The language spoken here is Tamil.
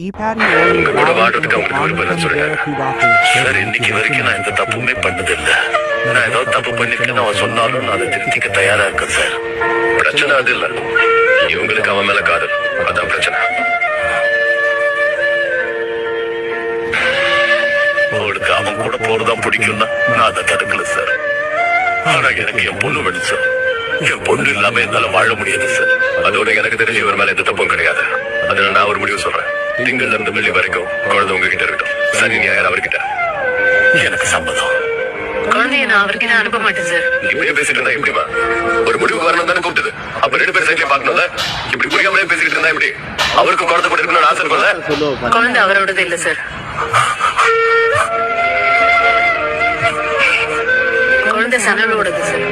உங்க கூட வாழ்றதுக்கு அவங்களுக்கு விருப்பம் இல்லைன்னு சொல்லிட்டாங்க. சார், இன்னைக்கு வரைக்கும் நான் எந்த தப்புமே பண்ணதில்லை. நான் ஏதாவது தப்பு பண்ணிருக்கேன்னு அவன் சொன்னாலும் நான் அதை திருத்திக்க தயாரா இருக்கேன் சார். பிரச்சனை அது இல்ல, இவங்களுக்கு அவன் மேல காதல், அதான் பிரச்சனை. அவளுக்கு அவன் கூட போறதான் பிடிக்கும்னா நான் அதை தடுக்கல சார். ஆனா எனக்கு என் பொண்ணு வேணும் சார். என் பொண்ணு இல்லாம என்னால வாழ முடியாது சார். அதோட எனக்கு தெரிஞ்ச இவர் மேல எந்த தப்பும் கிடையாது. அதனால நான் ஒரு முடிவு சொல்றேன். திங்கள்ல இருந்து வெள்ளி வரைக்கும் குழந்தை உங்ககிட்ட இருக்கட்டும். சனி ஞாயிறு அவர்கிட்ட. எனக்கு சம்மதம். குழந்தைய நான் அவர்கிட்ட அனுப்ப மாட்டேன் சார். இப்படியே பேசிட்டு இருந்தா எப்படிமா? ஒரு முடிவுக்கு வரணும் தானே கூப்பிட்டது. அப்ப 2 பேர் சைட்லயும் பாக்கணும்ல. இப்படி புரியாமலே பேசிக்கிட்டு இருந்தா எப்படி? அவருக்கும் குழந்தை கூட இருக்கணும்னு ஆசை இருக்கும்ல. குழந்தை அவரோடது இல்ல சார். குழந்தை சனலோடது சார்.